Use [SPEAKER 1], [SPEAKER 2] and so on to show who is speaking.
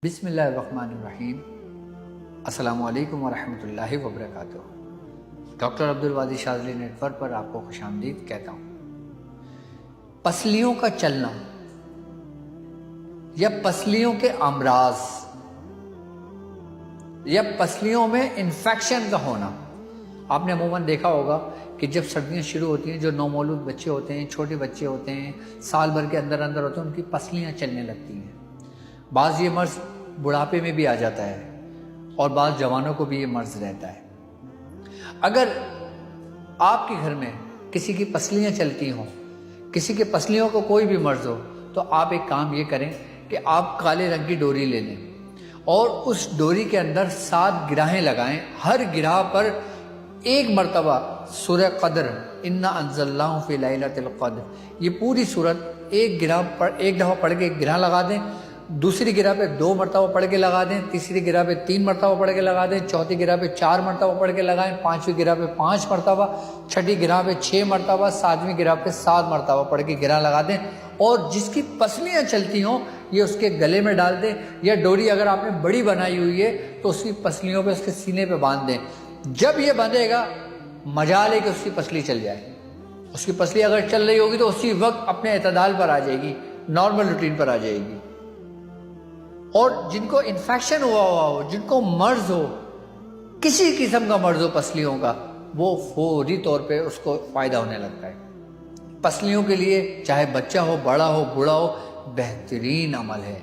[SPEAKER 1] بسم اللہ الرحمن الرحیم۔ السلام علیکم ورحمۃ اللہ وبرکاتہ۔ ڈاکٹر عبدالوادی شاذلی نیٹ ورک پر آپ کو خوش آمدید کہتا ہوں۔ پسلیوں کا چلنا یا پسلیوں کے امراض یا پسلیوں میں انفیکشن کا ہونا، آپ نے عموماً دیکھا ہوگا کہ جب سردیاں شروع ہوتی ہیں، جو نومولود بچے ہوتے ہیں، چھوٹے بچے ہوتے ہیں، سال بھر کے اندر ہوتے ہیں، ان کی پسلیاں چلنے لگتی ہیں۔ بعض یہ مرض بڑھاپے میں بھی آ جاتا ہے اور بعض جوانوں کو بھی یہ مرض رہتا ہے۔ اگر آپ کے گھر میں کسی کی پسلیاں چلتی ہوں، کسی کے پسلیوں کو کوئی بھی مرض ہو، تو آپ ایک کام یہ کریں کہ آپ کالے رنگ کی ڈوری لے لیں اور اس ڈوری کے اندر 7 گرہیں لگائیں۔ ہر گرہ پر ایک مرتبہ سورہ قدر انا انزلناہ فی لیلۃ القدر، یہ پوری سورت ایک دفعہ پڑھ کے ایک گرہ لگا دیں، دوسری گرہ پہ 2 مرتبہ پڑھ کے لگا دیں، تیسری گرہ پہ 3 مرتبہ پڑھ کے لگا دیں، چوتھی گرہ پہ 4 مرتبہ پڑھ کے لگائیں، 5ویں گرہ پہ 5 مرتبہ، 6ٹھی گرہ پہ 6 مرتبہ، 7ویں گرہ پہ 7 مرتبہ پڑھ کے گرہ لگا دیں، اور جس کی پسلیاں چلتی ہوں یہ اس کے گلے میں ڈال دیں، یا ڈوری اگر آپ نے بڑی بنائی ہوئی ہے تو اس کی پسلیوں پہ، اس کے سینے پہ باندھ دیں۔ جب یہ بندھے گا، مجال ہے کہ اس کی پسلی چل جائے۔ اس کی پسلی اگر چل رہی ہوگی تو اسی وقت اپنے اعتدال پر آ جائے گی، نارمل روٹین پر آ جائے گی۔ اور جن کو انفیکشن ہوا ہو، جن کو مرض ہو، کسی قسم کا مرض ہو پسلیوں کا، وہ فوری طور پہ اس کو فائدہ ہونے لگتا ہے۔ پسلیوں کے لیے چاہے بچہ ہو، بڑا ہو، بوڑھا ہو، بہترین عمل ہے